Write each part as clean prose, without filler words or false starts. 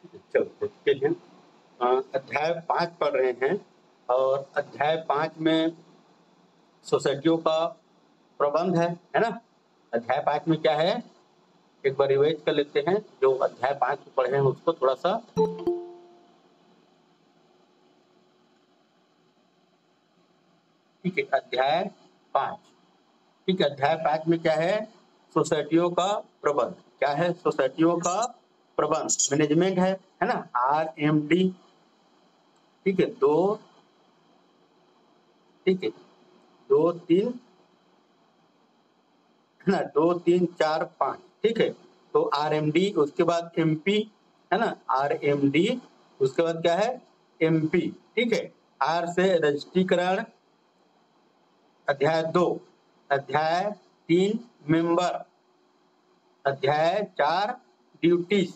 चलो देखते हैं। अध्याय 5 पढ़ रहे हैं और अध्याय 5 में सोसाइटियों का प्रबंध है ना? अध्याय 5 में क्या है? एक बार रिवाइज कर लेते हैं, जो अध्याय 5 में पढ़े हैं उसको थोड़ा-सा। ठीक है, अध्याय 5। ठीक है, अध्याय 5 में क्या है? सोसाइटियों का प्रबंध। क्या है? सोसाइटियों का प्रबंध, मैनेजमेंट है ना? आरएमडी। ठीक है, 2 ठीक है, 2, 3 है ना? 2, 3, 4, 5 ठीक है। तो आरएमडी, उसके बाद एमपी है ना? आरएमडी, उसके बाद क्या है? एमपी। ठीक है। आर से रजिस्ट्रीकरण, अध्याय 2, अध्याय 3 मेंबर, अध्याय 4 ड्यूटीज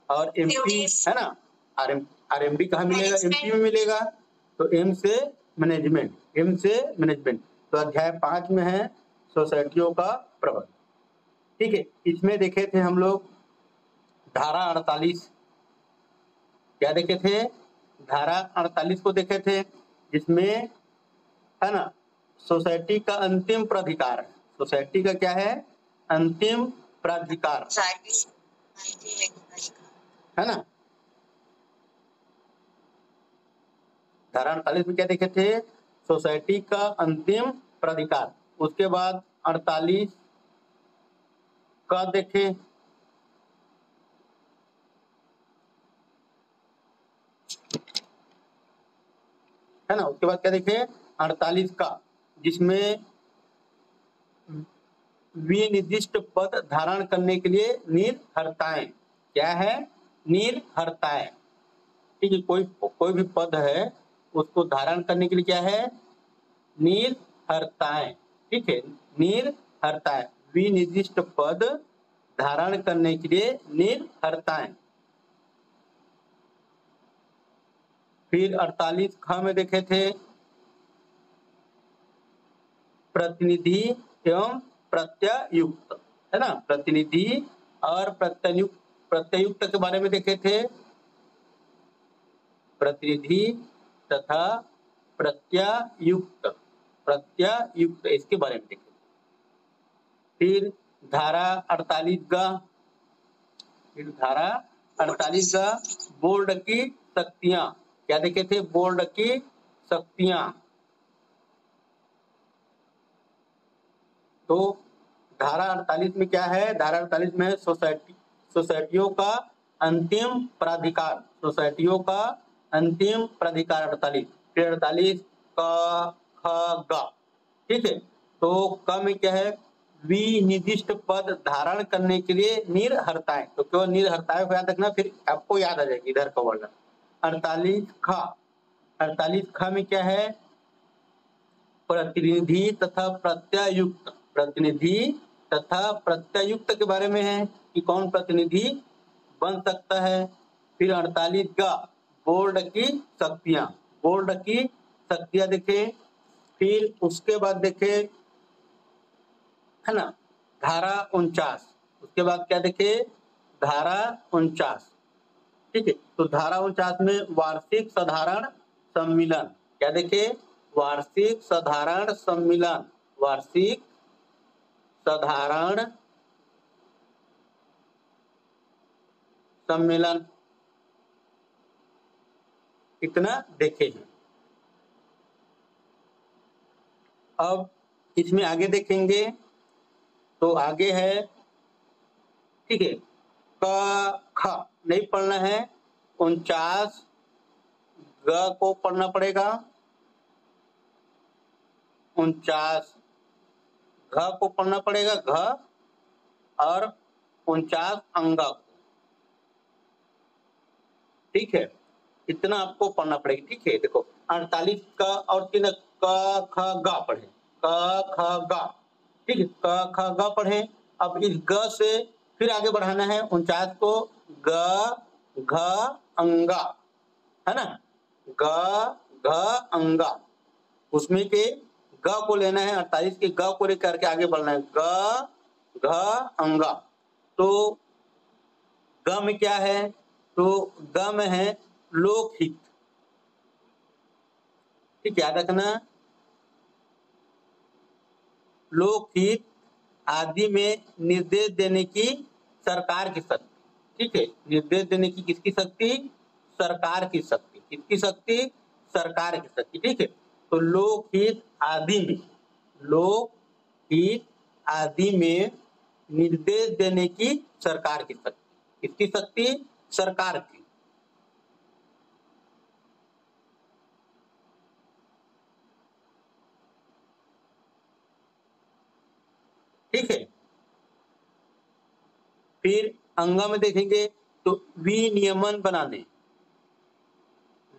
और एमपी है ना? आरएमडी कहाँ मिलेगा? एमपी में मिलेगा। तो एम से मैनेजमेंट, एम से मैनेजमेंट। तो अध्याय 5 में है सोसाइटियों का प्रबंध। ठीक है, इसमें देखे थे हम लोग धारा 48। क्या देखे थे? धारा 48 को देखे थे, जिसमें है ना सोसाइटी का अंतिम प्राधिकार है। सोसाइटी का क्या है? अंतिम प्राधिकार है ना? धारा 48 में क्या देखे थे? सोसाइटी का अंतिम प्राधिकार। उसके बाद 48 का देखे, है ना? उसके बाद क्या देखे? 48 का, जिसमें विनिर्दिष्ट पद धारण करने के लिए निर्भरताएं। क्या है? निर्भरताएं। ठीक है, कोई भी पद है उसको धारण करने के लिए क्या है? निर्भरताएं। ठीक है, निर्भरताएं, विनिर्दिष्ट पद धारण करने के लिए निर्भरताएं। फिर 48 ख में देखे थे प्रतिनिधि एवं प्रत्यायुक्त, है ना? प्रतिनिधि और प्रत्यायुक्त के बारे में देखे थे। प्रतिनिधि तथा प्रत्यायुक्त, प्रत्यायुक्त इसके बारे में देखे। फिर धारा 48 का, फिर धारा 48 का बोर्ड की शक्तियां। क्या देखे थे? बोर्ड की शक्तियां। तो धारा 48 में क्या है? धारा 48 में सोसाइटियों का अंतिम प्राधिकार, सोसाइटियों का अंतिम प्राधिकार 48। फिर 48 क ख ग। ठीक है, तो क में क्या है? विनिर्दिष्ट पद धारण करने के लिए निर्हरताएं। तो केवल निर्हरताएं को याद रखना, फिर आपको याद आ जाएगी इधर का वर्णन। 48 ख, 48 ख में क्या है? प्रतिनिधि तथा प्रत्यायुक्त। प्रतिनिधि तथा प्रत्यायुक्त के बारे में है कि कौन प्रतिनिधि बन सकता है। फिर 48 का बोर्ड की शक्तियां, बोर्ड की शक्तियां देखे। फिर उसके बाद देखे, है ना, धारा 49। उसके बाद क्या देखे? धारा 49। ठीक है, तो धारा 49 में वार्षिक साधारण सम्मेलन। क्या देखे? वार्षिक साधारण सम्मेलन, वार्षिक साधारण सम्मेलन, इतना देखे हैं। अब इसमें आगे देखेंगे तो आगे है, ठीक है, क ख नहीं पढ़ना है। 49 ग को पढ़ना पड़ेगा, 49 घ को पढ़ना पड़ेगा, घ, और 49 अंगा को। ठीक है, इतना आपको पढ़ना पड़ेगा। ठीक है, देखो 48 का और तीन क ख ग पढ़े, क ख ग। ठीक है, क ख ग पढ़े। अब इस ग से फिर आगे बढ़ाना है 49 को, ग घ अंगा, है ना? ग घ अंगा, उसमें के ग को लेना है, 48 के ग को लेकर के आगे बढ़ना है, ग घ अंगा। तो ग में क्या है? तो ग में है लोकहित, ठीक, याद रखना, लोकहित आदि में निर्देश देने की सरकार की शक्ति, ठीक है, निर्देश देने की किसकी शक्ति? सरकार की शक्ति। किसकी शक्ति? सरकार की शक्ति, ठीक है। तो लोकहित आदि में, लोकहित आदि में निर्देश देने की सरकार की शक्ति। किसकी शक्ति? सरकार की। ठीक है। फिर अंगा में देखेंगे तो विनियमन बनाने,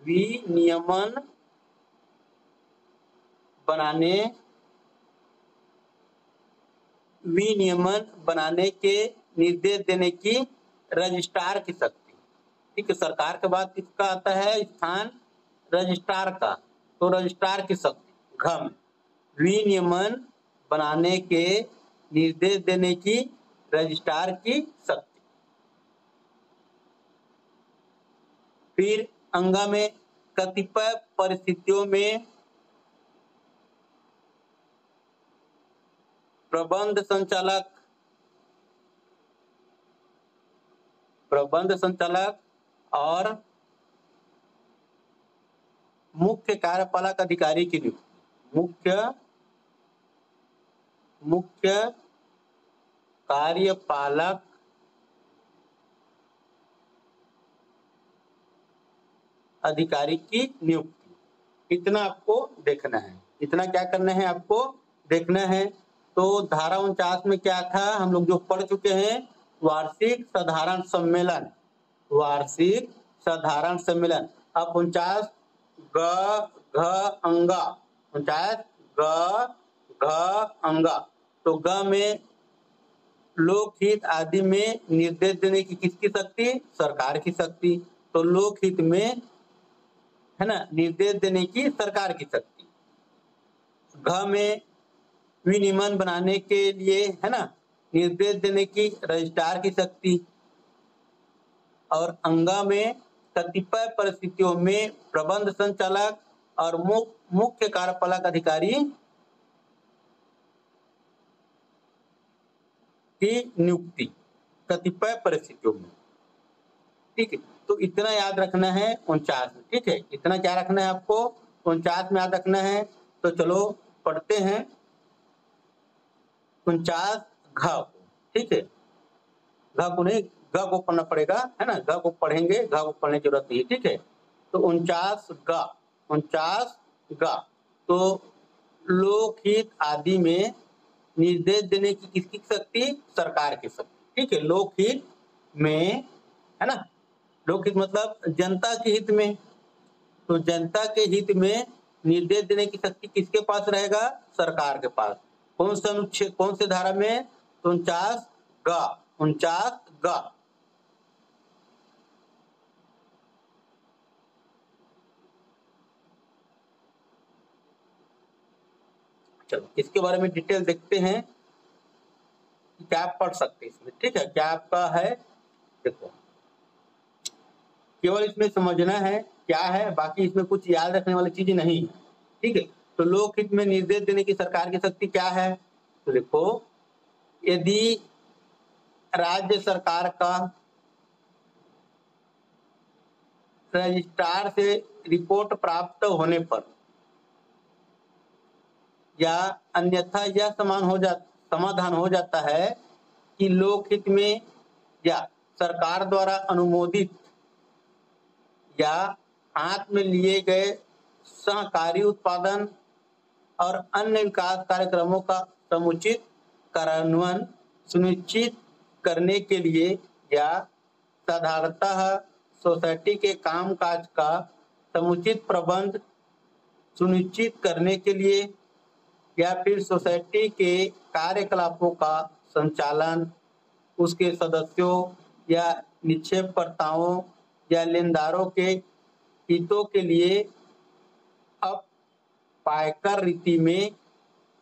विनियमन बनाने, विनियमन बनाने के निर्देश देने की रजिस्ट्रार की शक्ति, ठीक है। सरकार के बाद किसका आता है स्थान? रजिस्ट्रार का। तो रजिस्ट्रार की शक्ति घ में विनियमन बनाने के निर्देश देने की रजिस्ट्रार की शक्ति। फिर अंगा में कतिपय परिस्थितियों में प्रबंध संचालक, प्रबंध संचालक और मुख्य कार्यपालक अधिकारी की नियुक्ति, मुख्य कार्यपालक अधिकारी की नियुक्ति। इतना आपको देखना है, इतना क्या करना है आपको देखना है। तो धारा 49 में क्या था हम लोग जो पढ़ चुके हैं, वार्षिक साधारण सम्मेलन, वार्षिक साधारण सम्मेलन। अब 49 ग घ अंगा, 49 ग घ अंगा। तो ग में लोकहित आदि में निर्देश देने की किसकी शक्ति? सरकार की शक्ति। तो लोकहित में है ना निर्देश देने की सरकार की शक्ति। घ में विनियमन बनाने के लिए है ना निर्देश देने की रजिस्ट्रार की शक्ति। और अंगा में कतिपय परिस्थितियों में प्रबंध संचालक और मुख्य कार्यपालक अधिकारी की नियुक्ति, कतिपय परिस्थितियों में, ठीक है। तो इतना याद रखना है 49 में, ठीक है। इतना क्या रखना है आपको 49 में याद रखना है। तो चलो पढ़ते हैं 49 घ को, ठीक है। घ को नहीं, ग को पढ़ना पड़ेगा, है ना, ग को पढ़ेंगे, घ को पढ़ने की जरूरत नहीं है, ठीक है। तो 49 ग, 49 ग। तो लोकहित आदि में निर्देश देने की किसकी शक्ति? सरकार की शक्ति, ठीक है। लोकहित में है ना, लोकहित मतलब जनता के हित में। तो जनता के हित में निर्देश देने की शक्ति किसके पास रहेगा? सरकार के पास। कौन सा अनुच्छेद, कौन से धारा में? 49 ग, 49 ग। चलो इसके बारे में डिटेल देखते हैं, क्या आप पढ़ सकते हैं इसमें, ठीक है। क्या आपका है देखो, केवल इसमें समझना है क्या है, बाकी इसमें कुछ याद रखने वाली चीज नहीं है, ठीक है। तो लोकहित में निर्देश देने की सरकार की शक्ति क्या है? तो देखो, यदि राज्य सरकार का रजिस्ट्रार से रिपोर्ट प्राप्त होने पर या अन्यथा यह समाधान हो जाता है कि लोकहित में या सरकार द्वारा अनुमोदित या हाथ में लिए गए सहकारी उत्पादन और अन्य विकास कार्यक्रमों का समुचित कार्यान्वयन सुनिश्चित करने के लिए या साधारणतः सोसाइटी के कामकाज का समुचित प्रबंध सुनिश्चित करने के लिए या फिर सोसाइटी के कार्यकलापों का संचालन उसके सदस्यों या निक्षेपकर्ताओं या लेनदारों के हितों के लिए अब पायकर रीति में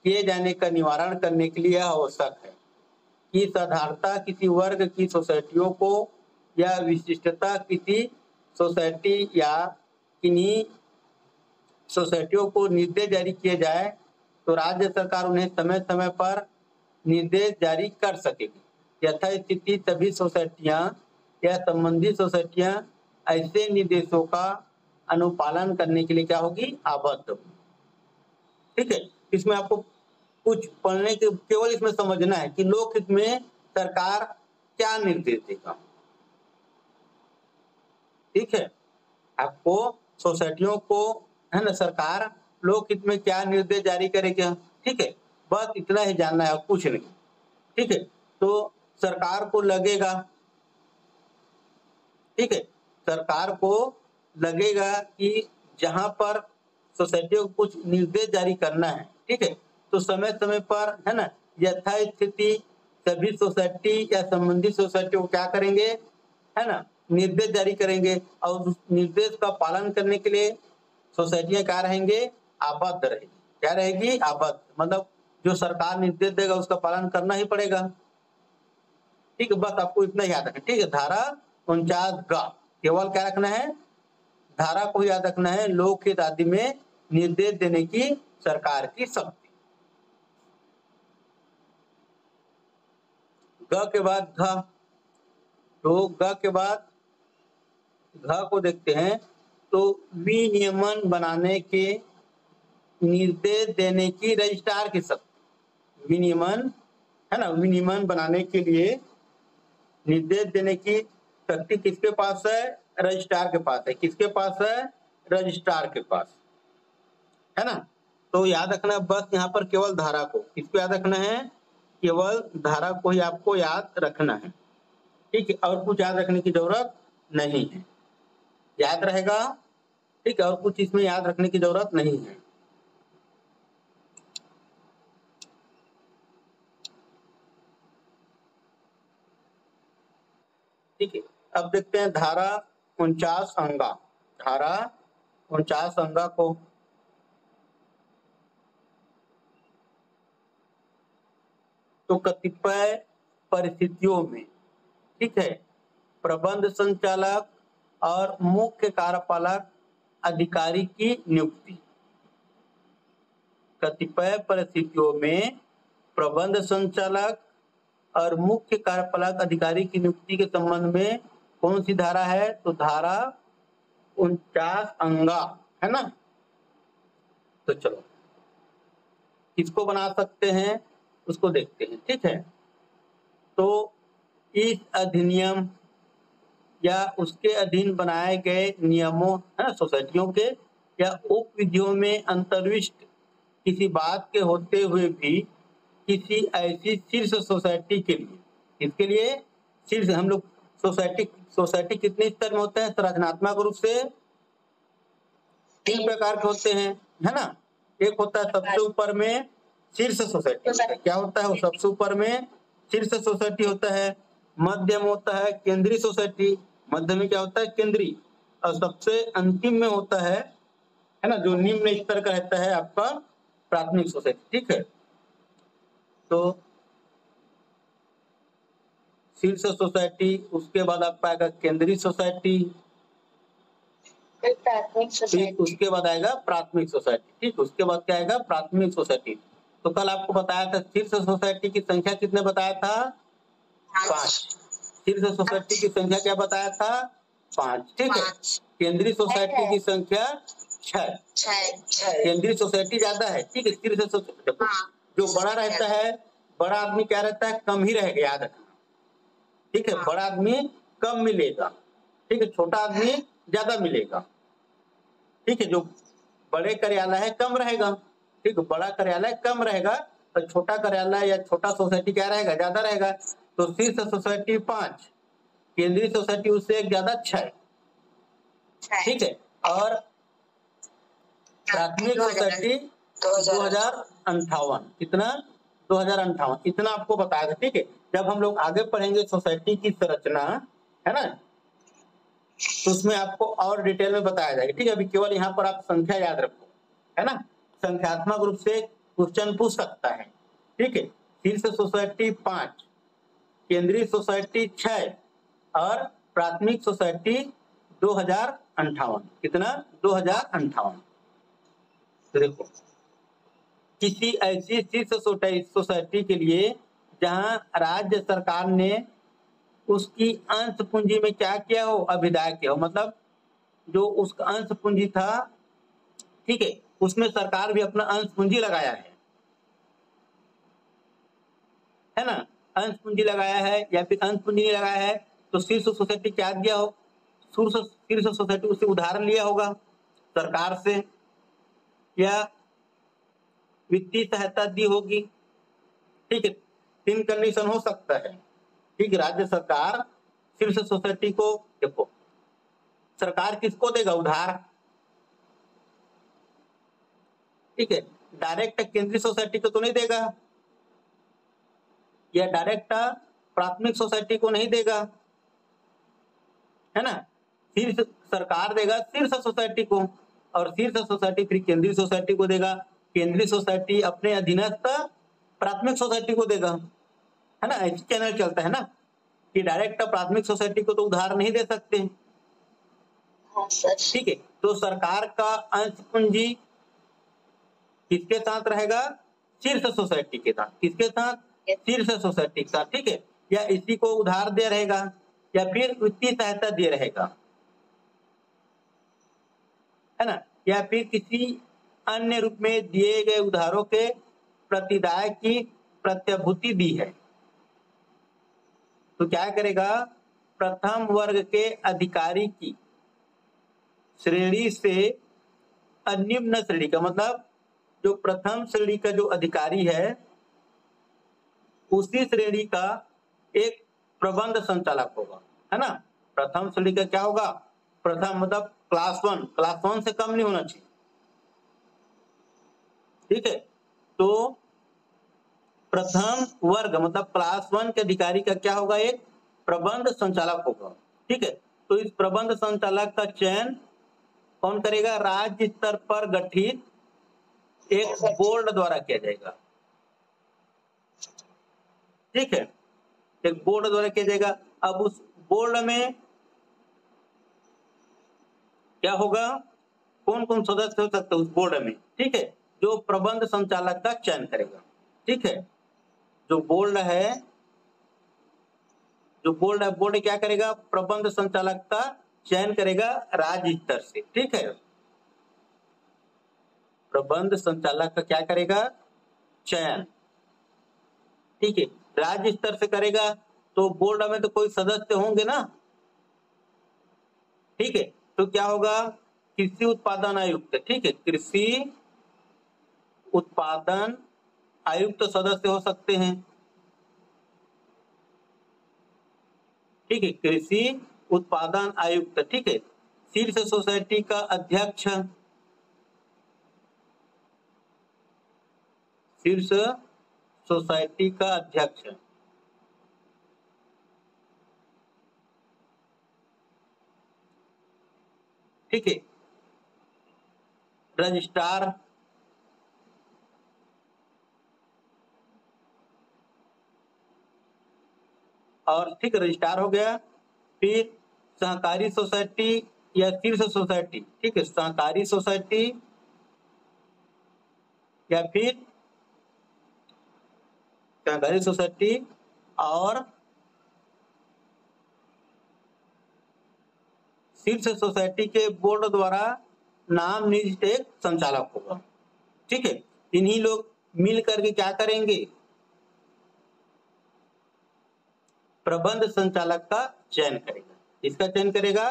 किए जाने का निवारण करने के लिए आवश्यक है कि साधारणतः किसी वर्ग की सोसाइटियों को या विशिष्टता किसी सोसाइटी या किन्हीं सोसाइटियों को निर्देश जारी किए जाए तो राज्य सरकार उन्हें समय समय पर निर्देश जारी कर सकेगी। यथास्थिति सभी सोसाइटियां या संबंधित सोसाइटियां ऐसे निर्देशों का अनुपालन करने के लिए क्या होगी, आबद्ध होगी। ठीक है, इसमें आपको कुछ पढ़ने के केवल इसमें समझना है कि लोकहित में सरकार क्या निर्देश देगा। ठीक है, आपको सोसाइटियों को है ना सरकार लोकहित में क्या निर्देश जारी करेगा। ठीक है, बस इतना ही जानना है, कुछ नहीं। ठीक है, तो सरकार को लगेगा, ठीक है, सरकार को लगेगा कि जहां पर सोसाइटियों को कुछ निर्देश जारी करना है, ठीक है, तो समय समय पर है ना यथास्थिति सभी सोसाइटी या संबंधित सोसाइटी को क्या करेंगे, है ना, निर्देश जारी करेंगे। और उस निर्देश का पालन करने के लिए सोसाइटियां क्या रहेंगे, आबद्ध रहेगी। क्या रहेगी, आबद्ध, मतलब जो सरकार निर्देश देगा उसका पालन करना ही पड़ेगा। ठीक है, बस आपको इतना याद रखना। ठीक है, धारा 49 ग केवल क्या रखना है, धारा को याद रखना है, लोकहित आदि में निर्देश देने की सरकार की शक्ति। ग के बाद घ, तो ग के बाद घ को देखते हैं, तो विनियमन बनाने के निर्देश देने की रजिस्ट्रार की शक्ति। विनियमन है ना, विनियमन बनाने के लिए निर्देश देने की शक्ति किसके पास है, रजिस्ट्रार के पास है। किसके पास है, रजिस्ट्रार के पास, है ना। तो याद रखना बस यहाँ पर केवल धारा को, किसको याद रखना है, केवल धारा को ही आपको याद रखना है। ठीक है, और कुछ याद रखने की जरूरत नहीं है, याद रहेगा। ठीक है, और कुछ इसमें याद रखने की जरूरत नहीं है। ठीक है, अब देखते हैं धारा 49 अंगा। धारा 49 अंगा को तो कतिपय परिस्थितियों में, ठीक है, प्रबंध संचालक और मुख्य कार्यपालक अधिकारी की नियुक्ति। कतिपय परिस्थितियों में प्रबंध संचालक और मुख्य कार्यपालक अधिकारी की नियुक्ति के संबंध में कौन सी धारा है, तो धारा 49 अंगा, है ना। तो चलो किसको बना सकते हैं उसको देखते हैं। ठीक है, तो इस अधिनियम या उसके अधीन बनाए गए नियमों, है ना, सोसाइटियों के या उप विधियों में अंतर्विष्ट किसी बात के होते हुए भी किसी ऐसी शीर्ष सोसाइटी के लिए, इसके लिए शीर्ष, हम लोग सोसाइटी कितने स्तर में होते हैं, संरचनात्मक रूप से 3 प्रकार के होते हैं, है ना। एक होता है सबसे ऊपर में शीर्ष सोसाइटी, क्या होता है वो, सबसे ऊपर में शीर्ष सोसाइटी होता है। मध्य में होता है केंद्रीय सोसाइटी, मध्य में क्या होता है, केंद्रीय। और सबसे अंतिम में होता है ना, जो निम्न स्तर का रहता है आपका प्राथमिक सोसाइटी। ठीक है, तो शीर्ष सोसाइटी, उसके बाद आपका आएगा केंद्रीय सोसाइटी, उसके बाद आएगा प्राथमिक सोसाइटी। ठीक, उसके बाद क्या आएगा, प्राथमिक सोसाइटी। तो कल आपको बताया था शीर्ष सोसाइटी की संख्या कितने बताया था, 5। शीर्ष सोसाइटी की संख्या क्या बताया था, 5। ठीक है, केंद्रीय सोसाइटी की संख्या 6। केंद्रीय सोसाइटी ज्यादा है। ठीक है, शीर्ष सोसाइटी जो बड़ा रहता है, बड़ा आदमी क्या रहता है, कम ही रहेगा, याद रखना। ठीक है, बड़ा आदमी कम मिलेगा, ठीक है, छोटा आदमी ज्यादा मिलेगा। ठीक है, जो बड़े कार्यालय है कम रहेगा, ठीक है, बड़ा कार्यालय कम रहेगा और छोटा कार्यालय या छोटा सोसाइटी क्या रहेगा, ज्यादा रहेगा। तो शीर्ष सोसाइटी 5, केंद्रीय सोसाइटी उससे एक ज्यादा 6। ठीक है, और प्राथमिक सोसाइटी 2058, कितना, 2058, इतना आपको बताया था। ठीक है, जब हम लोग आगे पढ़ेंगे सोसाइटी की संरचना, है ना, तो उसमें आपको और डिटेल में बताया जाएगा। ठीक है, अभी केवल यहाँ पर आप संख्या याद रखो, है ना, संख्यात्मक रूप से क्वेश्चन पूछ सकता है। ठीक है, शीर्ष सोसाइटी 5, केंद्रीय सोसाइटी 6 और प्राथमिक सोसाइटी 2058। कितना? 2058। तो देखो, किसी ऐसी शीर्ष सोसाइटी के लिए जहां राज्य सरकार ने उसकी अंश पूंजी में क्या किया हो? अभिदाय किया हो। मतलब जो उसका अंश पूंजी था, ठीक है, उसमें सरकार भी अपना अंश पूंजी लगाया है ना? अंश पूंजी लगाया है या फिर अंश पूंजी नहीं लगाया है, तो शीर्ष सोसाइटी क्या दिया हो? शीर्ष सोसाइटी उससे उधार लिया होगा सरकार से, या वित्तीय सहायता दी होगी। ठीक है, 3 कंडीशन हो सकता है। ठीक, राज्य सरकार शीर्ष सोसाइटी को, देखो सरकार किसको देगा? उधार। ठीक है, डायरेक्ट केंद्रीय सोसाइटी को तो नहीं देगा, या डायरेक्ट प्राथमिक सोसाइटी को नहीं देगा, है ना? शीर्ष सरकार देगा शीर्ष सोसाइटी को, और शीर्ष सोसाइटी फिर केंद्रीय सोसाइटी को देगा। केंद्रीय सोसाइटी अपने अधीनस्थ प्राथमिक सोसाइटी को देगा, है ना? ऐसी चैनल चलता है ना कि डायरेक्ट प्राथमिक सोसाइटी को तो उधार नहीं दे सकते। ठीक है, तो सरकार का अंश पूंजी किसके साथ रहेगा? शीर्ष सोसाइटी के साथ। किसके साथ? शीर्ष सोसाइटी के साथ। ठीक है, या इसी को उधार दे रहेगा या फिर वित्तीय सहायता दे रहेगा, है ना? या फिर किसी अन्य रूप में दिए गए उधारों के प्रतिदाय की प्रत्याभूति दी है, तो क्या करेगा? प्रथम वर्ग के अधिकारी की श्रेणी से अनिम्न श्रेणी का, मतलब जो प्रथम श्रेणी का जो अधिकारी है उसी श्रेणी का एक प्रबंध संचालक होगा, है ना? प्रथम श्रेणी का क्या होगा? प्रथम मतलब क्लास 1, क्लास 1 से कम नहीं होना चाहिए। ठीक है, तो प्रथम वर्ग मतलब क्लास 1 के अधिकारी का क्या होगा? एक प्रबंध संचालक होगा। ठीक है, तो इस प्रबंध संचालक का चयन कौन करेगा? राज्य स्तर पर गठित एक बोर्ड द्वारा किया जाएगा। ठीक है, एक बोर्ड द्वारा किया जाएगा। अब उस बोर्ड में क्या होगा? कौन कौन सदस्य हो सकते हैं उस बोर्ड में? ठीक है, जो प्रबंध संचालक का चयन करेगा। ठीक है, जो बोर्ड है, बोर्ड क्या करेगा? प्रबंध संचालक का चयन करेगा राज्य स्तर से। ठीक है, प्रबंध संचालक का क्या करेगा? चयन। ठीक है, राज्य स्तर से करेगा, तो बोर्ड में तो कोई सदस्य होंगे ना। ठीक है, तो क्या होगा? कृषि उत्पादन आयुक्त। ठीक है, कृषि उत्पादन आयुक्त सदस्य हो सकते हैं। ठीक है, कृषि उत्पादन आयुक्त। ठीक है, शीर्ष सोसाइटी का अध्यक्ष, शीर्ष सोसाइटी का अध्यक्ष। ठीक है, रजिस्ट्रार, और ठीक रजिस्ट्रार हो गया। फिर सहकारी सोसाइटी या शीर्ष सोसाइटी। ठीक है, सहकारी सोसाइटी या फिर सहकारी सोसाइटी और शीर्ष सोसाइटी के बोर्ड द्वारा नाम निर्दिष्ट एक संचालक होगा। ठीक है, इन्हीं लोग मिल करके क्या करेंगे? प्रबंध संचालक का चयन करेगा। इसका चयन करेगा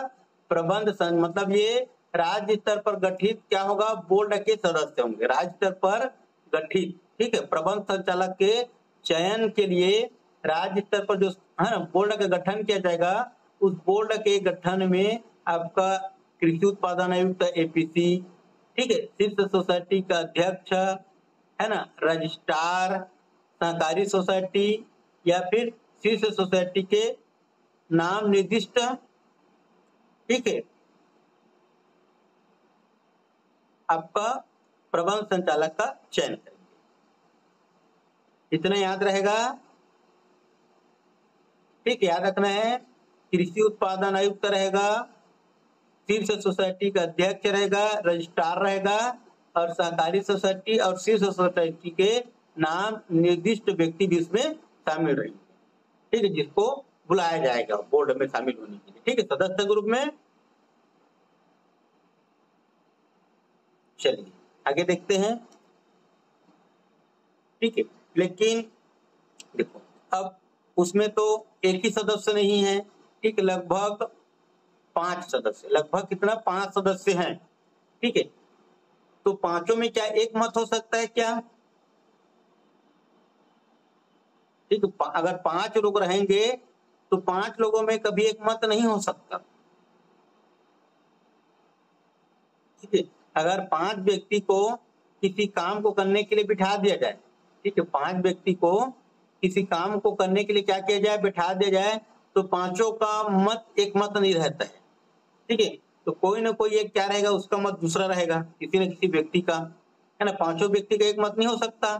प्रबंध मतलब ये राज्य स्तर पर गठित क्या होगा? बोर्ड के सदस्य होंगे राज्य स्तर पर गठित। ठीक है, प्रबंध संचालक के चयन के लिए राज्य स्तर पर जो है ना बोर्ड का गठन किया जाएगा, उस बोर्ड के गठन में आपका कृषि उत्पादन आयुक्त एपीसी, ठीक है, शीर्ष सोसाइटी का अध्यक्ष, है ना, रजिस्ट्रार, सहकारी सोसाइटी या फिर शीर्ष सोसाइटी के नाम निर्दिष्ट, ठीक है, आपका प्रबंध संचालक का चयन करेंगे। इतना याद रहेगा। ठीक, याद रखना है कृषि उत्पादन आयुक्त रहेगा, शीर्ष सोसाइटी का अध्यक्ष रहेगा, रजिस्ट्रार रहेगा और सहकारी सोसाइटी और शीर्ष सोसाइटी के नाम निर्दिष्ट व्यक्ति भी इसमें शामिल रहेंगे। ठीक है, जिसको बुलाया जाएगा बोर्ड में शामिल होने के लिए। ठीक है, सदस्य ग्रुप में। चलिए आगे देखते हैं। ठीक है, लेकिन देखो अब उसमें तो एक ही सदस्य नहीं है। ठीक, लगभग 5 सदस्य, लगभग कितना 5 सदस्य हैं। ठीक है, तो पांचों में क्या एक मत हो सकता है क्या? ठीक, अगर 5 लोग रहेंगे तो 5 लोगों में कभी एक मत नहीं हो सकता। ठीक है, अगर 5 व्यक्ति को किसी काम को करने के लिए बिठा दिया जाए, ठीक है, 5 व्यक्ति को किसी काम को करने के लिए क्या किया जाए, बिठा दिया जाए, तो पांचों का मत एक मत नहीं रहता है। ठीक है, तो कोई ना कोई एक क्या रहेगा, उसका मत दूसरा रहेगा, किसी न किसी व्यक्ति का, है ना। पांचों व्यक्ति का एक मत नहीं हो सकता।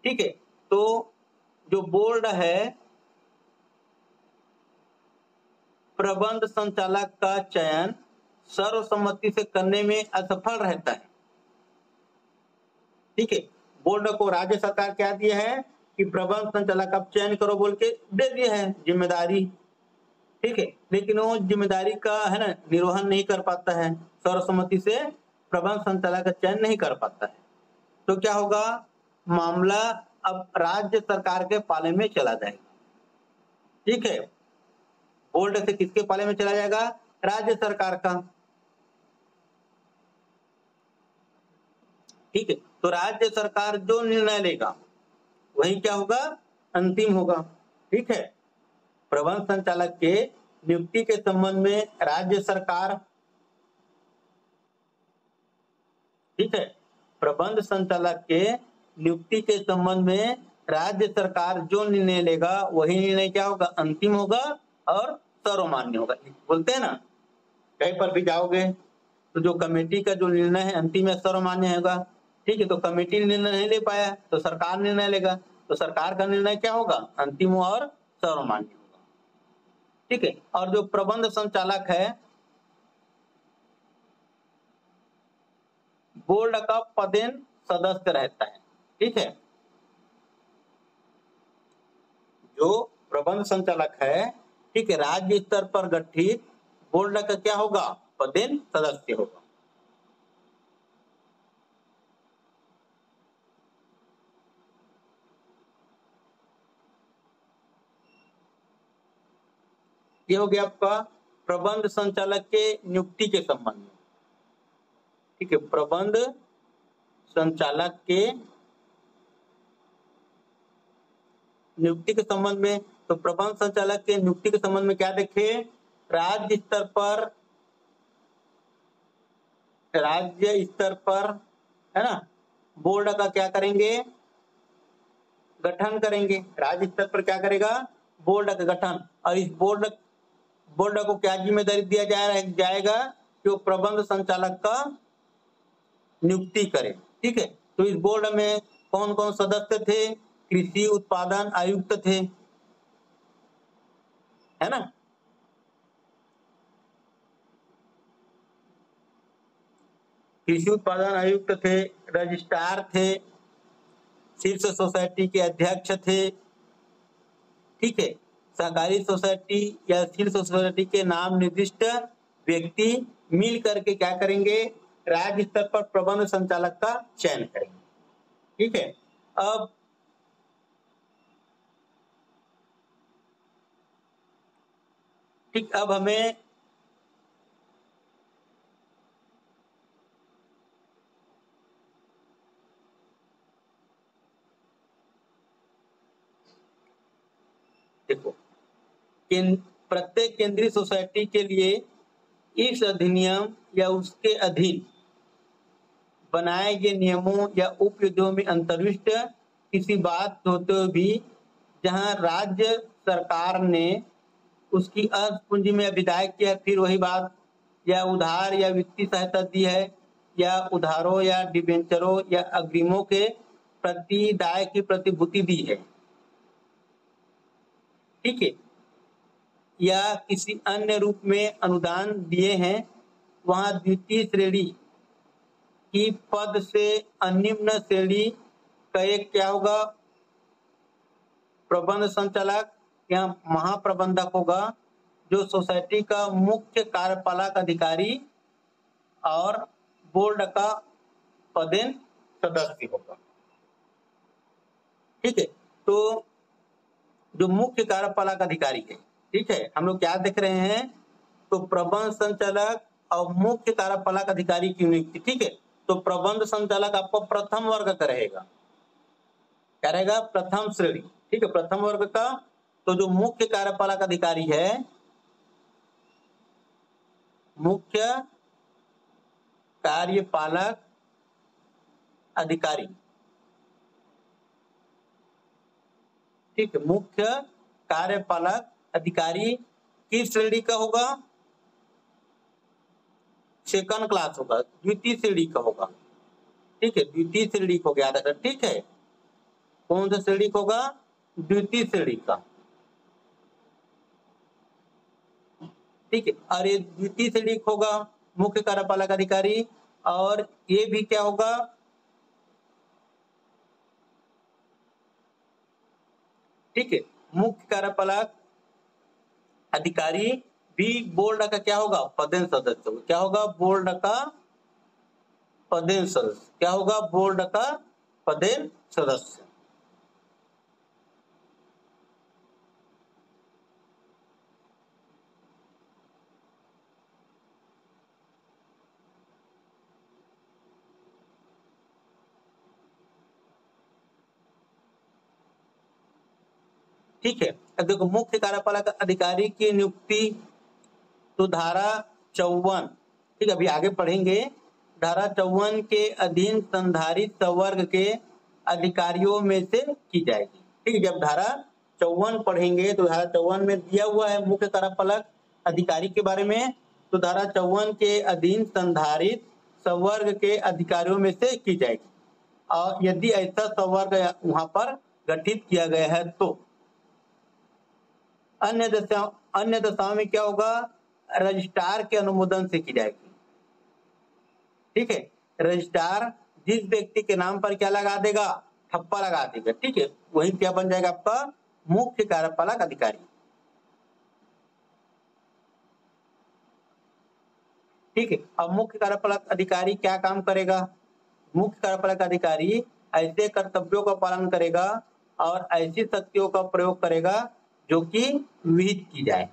ठीक है, तो जो बोर्ड है, प्रबंध संचालक का चयन सर्वसम्मति से करने में असफल रहता है। ठीक है, बोर्ड को राज्य सरकार क्या दिया है कि प्रबंध संचालक का चयन करो बोल के दे दिया है जिम्मेदारी। ठीक है, लेकिन वो जिम्मेदारी का है ना निर्वहन नहीं कर पाता है, सर्वसम्मति से प्रबंध संचालक का चयन नहीं कर पाता है, तो क्या होगा, मामला अब राज्य सरकार के पाले में चला जाएगा। ठीक है, बोर्ड से किसके पाले में चला जाएगा, राज्य सरकार का। ठीक है, तो राज्य सरकार जो निर्णय लेगा वही क्या होगा, अंतिम होगा। ठीक है, प्रबंध संचालक के नियुक्ति के संबंध में राज्य सरकार, ठीक है, प्रबंध संचालक के नियुक्ति के संबंध में राज्य सरकार जो निर्णय लेगा वही निर्णय क्या होगा, अंतिम होगा और सर्वमान्य होगा। बोलते हैं ना, कहीं पर भी जाओगे तो जो कमेटी का जो निर्णय है अंतिम या सर्वमान्य होगा। ठीक है, तो कमेटी निर्णय नहीं ले पाया तो सरकार निर्णय लेगा, तो सरकार का निर्णय क्या होगा, अंतिम और सर्वमान्य होगा। ठीक है, और जो प्रबंध संचालक है, बोर्ड का पदेन सदस्य रहता है। ठीक है, जो प्रबंध संचालक है, ठीक है, राज्य स्तर पर गठित बोर्ड का क्या होगा, पदेन सदस्य होगा। ये हो गया आपका प्रबंध संचालक के नियुक्ति के संबंध में। ठीक है, प्रबंध संचालक के नियुक्ति के संबंध में, तो प्रबंध संचालक के नियुक्ति के संबंध में क्या देखे, राज्य स्तर पर है ना बोर्ड का क्या करेंगे, गठन करेंगे। राज्य स्तर पर क्या करेगा, बोर्ड का गठन, और इस बोर्ड को क्या जिम्मेदारी दिया जाएगा कि वो प्रबंध संचालक का नियुक्ति करे। ठीक है, तो इस बोर्ड में कौन कौन सदस्य थे, कृषि उत्पादन आयुक्त थे, है ना। कृषि उत्पादन आयुक्त थे, रजिस्ट्रार थे, शीर्ष सोसाइटी के अध्यक्ष थे। ठीक है, सहकारी सोसाइटी या शीर्ष सोसाइटी के नाम निर्दिष्ट व्यक्ति मिल करके क्या करेंगे, राज्य स्तर पर प्रबंध संचालक का चयन करेंगे। ठीक है, अब हमें देखो प्रत्येक केंद्रीय सोसाइटी के लिए इस अधिनियम या उसके अधीन बनाए गए नियमों या उपविधियों में अंतर्विष्ट किसी बात होते हुए भी जहां राज्य सरकार ने उसकी अर्थ पूंजी में विदाई किया, फिर वही बात, या उधार या वित्तीय सहायता दी है, या उधारों या डिबेंचरों या अग्रिमों के प्रति दाय की प्रतिभूति दी है। ठीक है, या किसी अन्य रूप में अनुदान दिए हैं, वहां द्वितीय श्रेणी की पद से अनिम्न श्रेणी का एक क्या होगा, प्रबंध संचालक या महाप्रबंधक होगा, जो सोसाइटी का मुख्य कार्यपालक अधिकारी और बोर्ड का पदेन सदस्य होगा। ठीक है, तो जो मुख्य कार्यपालक अधिकारी है, ठीक है, हम लोग क्या देख रहे हैं, तो प्रबंध संचालक और मुख्य कार्यपालक अधिकारी की नियुक्ति। ठीक है, तो प्रबंध संचालक आपको प्रथम वर्ग का रहेगा, क्या रहेगा, प्रथम श्रेणी। ठीक है, प्रथम वर्ग का। तो जो मुख्य कार्यपालक अधिकारी है, मुख्य कार्यपालक अधिकारी, ठीक है, मुख्य कार्यपालक अधिकारी किस श्रेणी का होगा, सेकंड क्लास होगा, द्वितीय श्रेणी का होगा। ठीक है, द्वितीय श्रेणी को याद रखना। ठीक है, कौन सा श्रेणी होगा, द्वितीय श्रेणी का। ठीक है, और ये द्वितीय श्रेणी होगा मुख्य कार्यपालक अधिकारी, और ये भी क्या होगा, ठीक है, मुख्य कार्यपालक अधिकारी भी बोर्ड का क्या होगा, पदेन सदस्य होगा। क्या होगा, बोर्ड का पदेन सदस्य। क्या होगा, बोर्ड का पदेन सदस्य। ठीक है, अब देखो मुख्य कार्यपालक अधिकारी की नियुक्ति तो धारा 54, ठीक है, अभी आगे पढ़ेंगे, धारा 54 के अधीन संधारित संवर्ग के अधिकारियों में से की जाएगी। ठीक है, जब धारा 54 पढ़ेंगे तो धारा 54 में दिया हुआ है मुख्य कार्यपालक अधिकारी के बारे में, तो धारा 54 के अधीन संधारित संवर्ग के अधिकारियों में से की जाएगी। और यदि ऐसा संवर्ग वहां पर गठित किया गया है तो अन्य दशाओं में क्या होगा, रजिस्ट्रार के अनुमोदन से की जाएगी। ठीक है, रजिस्ट्रार जिस व्यक्ति के नाम पर क्या लगा देगा, ठप्पा लगा देगा। ठीक है, वही क्या बन जाएगा, आपका मुख्य कार्यपालक अधिकारी। ठीक है, अब मुख्य कार्यपालक अधिकारी क्या काम करेगा, मुख्य कार्यपालक अधिकारी ऐसे कर्तव्यों का पालन करेगा और ऐसी शक्तियों का प्रयोग करेगा जो कि विहित की जाए।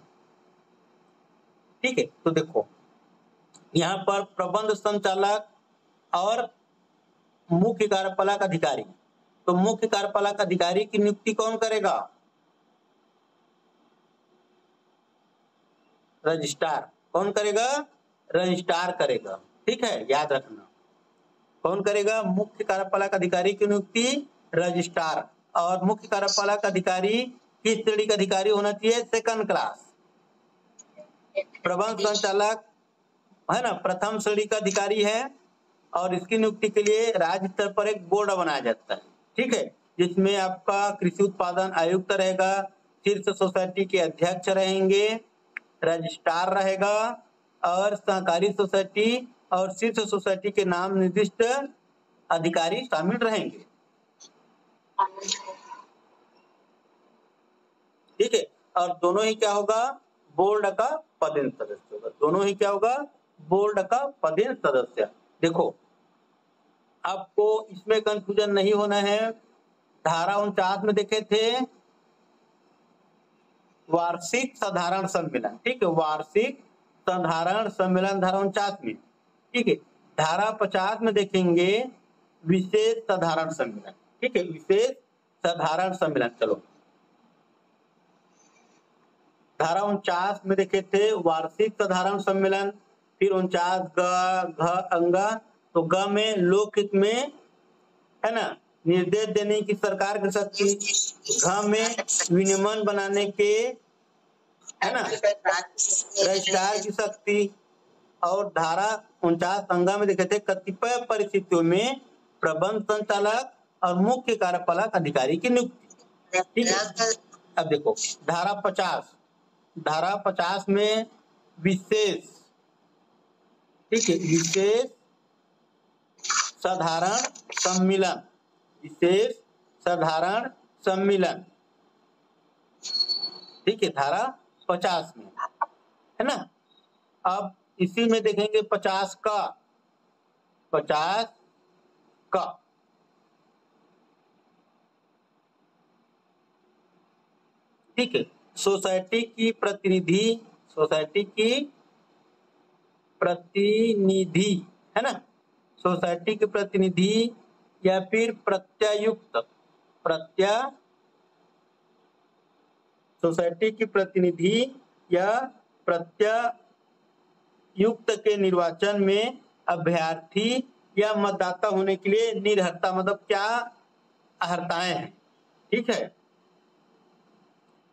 ठीक है, तो देखो यहाँ पर प्रबंध संचालक और मुख्य कार्यपालक अधिकारी, तो मुख्य कार्यपालक अधिकारी की नियुक्ति कौन करेगा, रजिस्ट्रार। कौन करेगा, रजिस्ट्रार करेगा। ठीक है, याद रखना, कौन करेगा, मुख्य कार्यपालक अधिकारी की नियुक्ति रजिस्ट्रार। और मुख्य कार्यपालक अधिकारी किस श्रेणी का अधिकारी होना चाहिए, सेकंड क्लास। प्रबंध संचालक है ना, प्रथम श्रेणी का अधिकारी है, और इसकी नियुक्ति के लिए राज्य स्तर पर एक बोर्ड बनाया जाता है। ठीक है, जिसमें आपका कृषि उत्पादन आयुक्त रहेगा, शीर्ष सोसाइटी के अध्यक्ष रहेंगे, रजिस्ट्रार रहेगा, और सहकारी सोसाइटी और शीर्ष सोसाइटी के नाम निर्दिष्ट अधिकारी शामिल रहेंगे। ठीक है, और दोनों ही क्या होगा, बोर्ड का पदेन सदस्य होगा। दोनों ही क्या होगा, बोर्ड का पदेन सदस्य। देखो आपको इसमें कंफ्यूजन नहीं होना है। धारा 49 में देखे थे वार्षिक साधारण सम्मेलन। ठीक है, वार्षिक साधारण सम्मेलन धारा 49 में। ठीक है, धारा 50 में देखेंगे विशेष साधारण सम्मेलन। ठीक है, विशेष साधारण सम्मेलन। चलो धारा 49 में देखे थे वार्षिक साधारण सम्मेलन, फिर 49 घ अंगा, तो ग में लोकहित में है ना निर्देश देने की सरकार की शक्ति, घ में विनियमन बनाने के है ना रजिस्ट्रार की शक्ति, और धारा 49 अंगा में देखे थे कतिपय परिस्थितियों में प्रबंध संचालक और मुख्य कार्यपालक अधिकारी की नियुक्ति। ठीक है, अब देखो धारा 50 धारा 50 में विशेष, ठीक है, विशेष साधारण सम्मेलन, विशेष साधारण सम्मेलन, ठीक है, धारा 50 में, है ना। अब इसी में देखेंगे 50 का ठीक है, सोसाइटी की प्रतिनिधि, है ना, सोसाइटी के प्रतिनिधि या फिर सोसाइटी की प्रतिनिधि या प्रत्यायुक्त के निर्वाचन में अभ्यर्थी या मतदाता होने के लिए निरर्हता, मतलब क्या अर्हताएं हैं, ठीक है,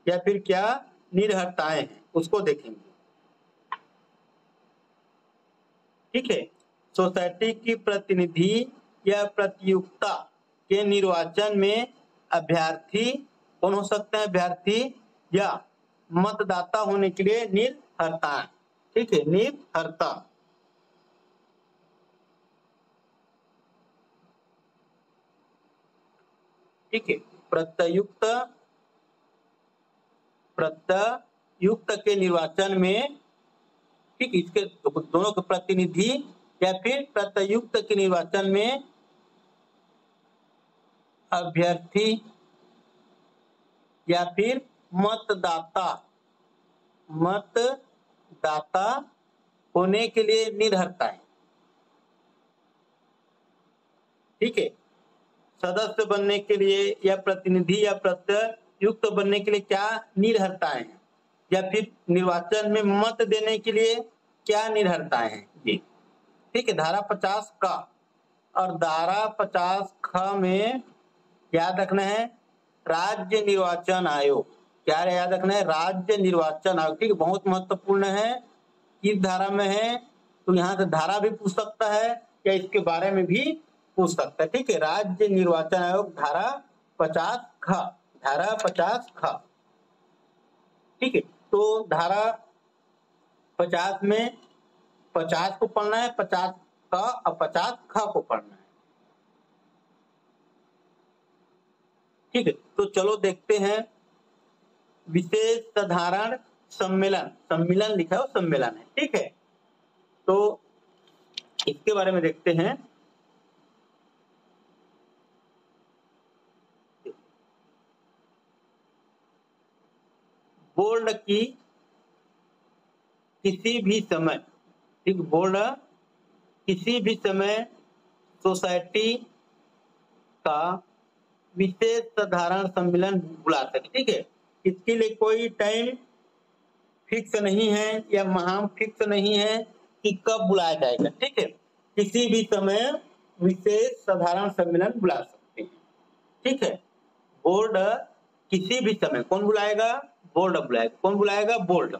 या फिर क्या निरर्हताएं हैं, उसको देखेंगे, ठीक है। सोसाइटी की प्रतिनिधि या प्रतियुक्ता के निर्वाचन में अभ्यर्थी कौन हो सकता है, अभ्यर्थी या मतदाता होने के लिए निरर्हता, ठीक है, निरर्हता, ठीक है। प्रत्यायुक्त के निर्वाचन में, ठीक, इसके दोनों के प्रतिनिधि या फिर प्रत्यायुक्त के निर्वाचन में अभ्यर्थी या फिर मतदाता होने के लिए निरर्हता है, ठीक है। सदस्य बनने के लिए या प्रतिनिधि या प्रत्यायुक्त बनने के लिए क्या निरर्हताएं हैं, या फिर निर्वाचन में मत देने के लिए क्या निरर्हताएं हैं, ये, ठीक है। धारा 50 का और धारा 50 ख में याद रखना है राज्य निर्वाचन आयोग, क्या याद रखना है, राज्य निर्वाचन आयोग, ठीक है, बहुत महत्वपूर्ण है, किस धारा में है, तो यहाँ से धारा भी पूछ सकता है या इसके बारे में भी पूछ सकता है, ठीक है। राज्य निर्वाचन आयोग धारा 50 ख, धारा 50 ख, ठीक है। तो धारा 50 में 50 को पढ़ना है, 50 का और 50 ख को पढ़ना है, ठीक है। तो चलो देखते हैं विशेष साधारण सम्मेलन, सम्मेलन लिखा है, सम्मेलन है, ठीक है। तो इसके बारे में देखते हैं, बोर्ड की किसी भी समय, ठीक, बोर्ड किसी भी समय सोसाइटी का विशेष साधारण सम्मेलन बुला सके, ठीक है। इसके लिए कोई टाइम फिक्स नहीं है या महाम फिक्स नहीं है कि कब बुलाया जाएगा, ठीक है। किसी भी समय विशेष साधारण सम्मेलन बुला सकते हैं, ठीक है। बोर्ड किसी भी समय, कौन बुलाएगा, बोर्ड बुलाएगा, कौन बुलाएगा, बोर्ड,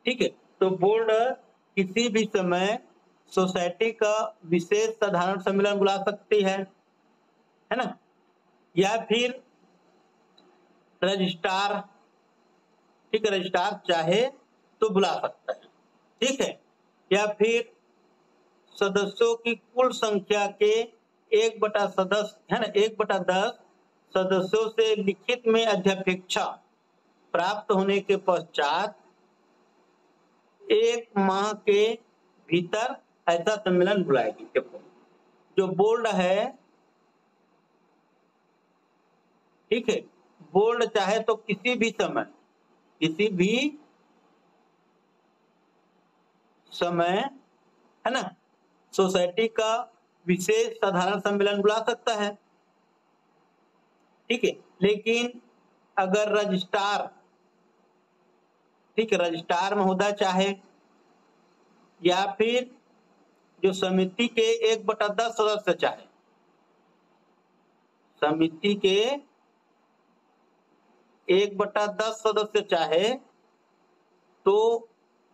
ठीक है। तो बोर्ड किसी भी समय सोसाइटी का विशेष साधारण सम्मेलन बुला सकती है ना, या फिर रजिस्ट्रार, ठीक है, रजिस्ट्रार चाहे तो बुला सकता है, ठीक है, या फिर सदस्यों की कुल संख्या के 1/10 सदस्य, है ना, 1/10 सदस्यों से लिखित में अध्यपेक्षा प्राप्त होने के पश्चात 1 माह के भीतर ऐसा सम्मेलन बुलाएगी। देखो, जो बोर्ड है, ठीक है, बोर्ड चाहे तो किसी भी समय, है ना, सोसाइटी का विशेष साधारण सम्मेलन बुला सकता है, ठीक है। लेकिन अगर रजिस्ट्रार, ठीक है, रजिस्ट्रार महोदय चाहे या फिर जो समिति के 1/10 सदस्य चाहे, समिति के 1/10 सदस्य चाहे तो,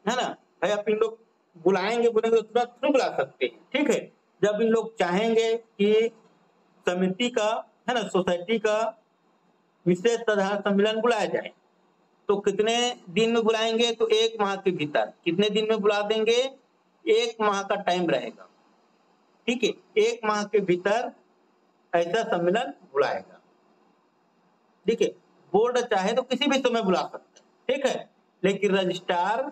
है ना, भाई आप इन लोग बुलाएंगे, बोलेंगे तो तुरंत नहीं बुला सकते, ठीक है। जब इन लोग चाहेंगे कि समिति का, है ना, सोसाइटी का विशेष साधारण सम्मेलन बुलाया जाए तो कितने दिन में बुलाएंगे? तो 1 माह के भीतर। कितने दिन में बुला देंगे? 1 माह का टाइम रहेगा, ठीक है। 1 माह के भीतर ऐसा सम्मेलन बुलाएगा, ठीक है। बोर्ड चाहे तो किसी भी समय बुला सकता है, ठीक है, लेकिन रजिस्ट्रार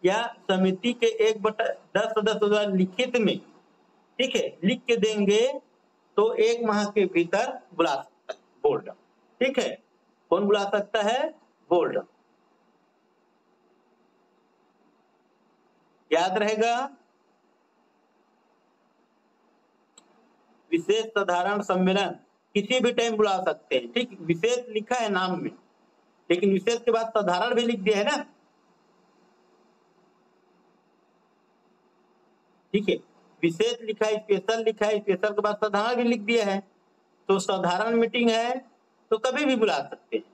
या समिति के 1/10 सदस्य द्वारा लिखित में, ठीक है, लिख के देंगे तो 1 माह के भीतर बुला सकता है बोर्ड, ठीक है। कौन बुला सकता है? बोर्ड। याद रहेगा, विशेष साधारण सम्मेलन किसी भी टाइम बुला सकते हैं, ठीक। विशेष लिखा है नाम में, लेकिन विशेष के बाद साधारण भी लिख दिया है ना, ठीक है। विशेष लिखा है, स्पेशल लिखा है, स्पेशल के बाद साधारण भी लिख दिया है, तो साधारण मीटिंग है तो कभी भी बुला सकते हैं।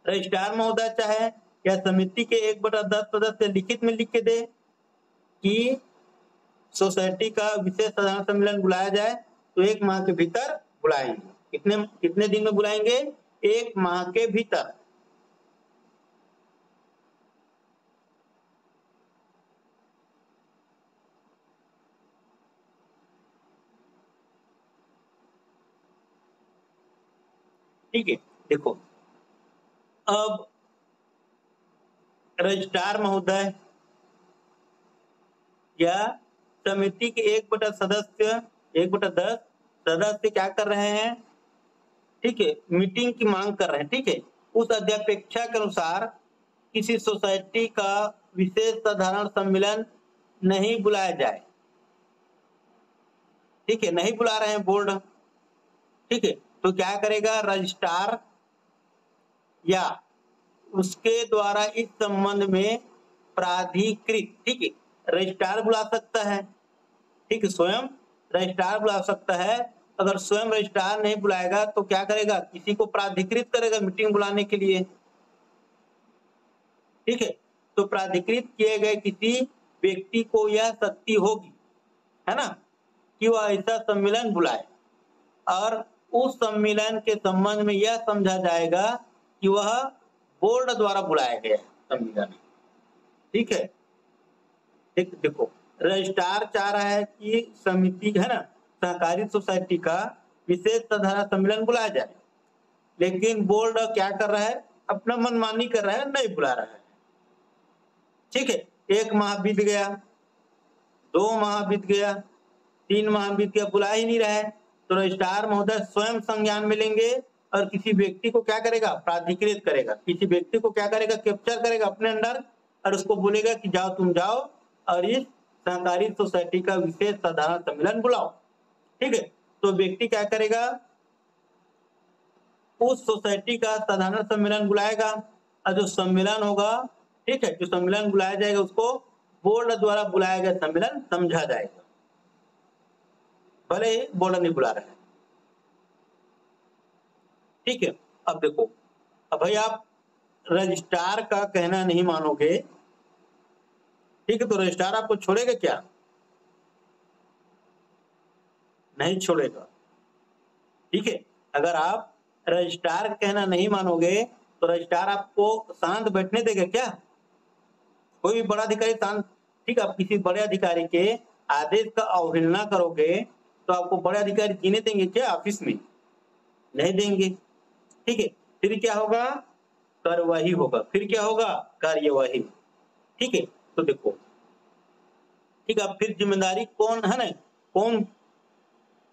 रजिस्ट्रार महोदय चाहे या समिति के 1/10 सदस्य लिखित में लिख के दे कि सोसाइटी का विशेष साधारण सम्मेलन बुलाया जाए तो 1 माह के भीतर बुलाएंगे। कितने दिन में बुलाएंगे? 1 माह के भीतर। ठीक है, देखो अब रजिस्ट्रार महोदय या समिति के 1/10 सदस्य क्या कर रहे हैं? ठीक है, मीटिंग की मांग कर रहे हैं, ठीक है। उस अध्यपेक्षा के अनुसार किसी सोसाइटी का विशेष साधारण सम्मेलन नहीं बुलाया जाए, ठीक है, नहीं बुला रहे हैं बोर्ड, ठीक है, तो क्या करेगा? रजिस्ट्रार या उसके द्वारा इस संबंध में प्राधिकृत, ठीक है, रजिस्ट्रार बुला सकता है, ठीक है, स्वयं रजिस्ट्रार बुला सकता है। अगर स्वयं रजिस्ट्रार नहीं बुलाएगा तो क्या करेगा? किसी को प्राधिकृत करेगा मीटिंग बुलाने के लिए, ठीक है। तो प्राधिकृत किए गए किसी व्यक्ति को यह शक्ति होगी, है ना, कि वह ऐसा सम्मेलन बुलाए और उस सम्मेलन के संबंध में यह समझा जाएगा कि वह बोर्ड द्वारा बुलाया गया सम्मेलन, ठीक है। देखो रजिस्ट्रार चाह रहा है कि समिति है ना, सहकारी सोसाइटी का विशेष साधारण सम्मेलन बुलाया जाए, लेकिन बोर्ड क्या कर रहा है? अपना मनमानी कर रहा है, नहीं बुला रहा है, ठीक है। 1 माह बीत गया, 2 माह बीत गया, 3 माह बीत गया, बुला ही नहीं रहा है, तो रजिस्ट्रार महोदय स्वयं संज्ञान में लेंगे और किसी व्यक्ति को क्या करेगा? प्राधिकृत करेगा, किसी व्यक्ति को क्या करेगा? कैप्चर करेगा अपने अंडर और उसको बोलेगा कि जाओ तुम जाओ और इस सहकारी सोसाइटी का विशेष साधारण सम्मेलन बुलाओ, ठीक है। तो व्यक्ति क्या करेगा? उस सोसाइटी का साधारण सम्मेलन बुलाएगा और जो सम्मेलन होगा, ठीक है, जो सम्मेलन बुलाया जाएगा उसको बोर्ड द्वारा बुलाया गया सम्मेलन समझा जाएगा, भले ही बोर्ड नहीं बुला रहा है, ठीक है। अब देखो, अब भाई आप रजिस्ट्रार का कहना नहीं मानोगे, ठीक है, तो रजिस्ट्रार आपको छोड़ेगा क्या? नहीं छोड़ेगा, ठीक है। अगर आप रजिस्ट्रार का कहना नहीं मानोगे तो रजिस्ट्रार आपको शांत बैठने देगा क्या? कोई भी बड़ा अधिकारी शांत, ठीक है, आप किसी बड़े अधिकारी के आदेश का अवहेलना करोगे तो आपको बड़े अधिकारी जीने देंगे क्या ऑफिस में? नहीं देंगे, ठीक है। फिर क्या होगा? कार्यवाही होगा। फिर क्या होगा? कार्यवाही, ठीक है। तो देखो, ठीक है, फिर जिम्मेदारी कौन है ना, कौन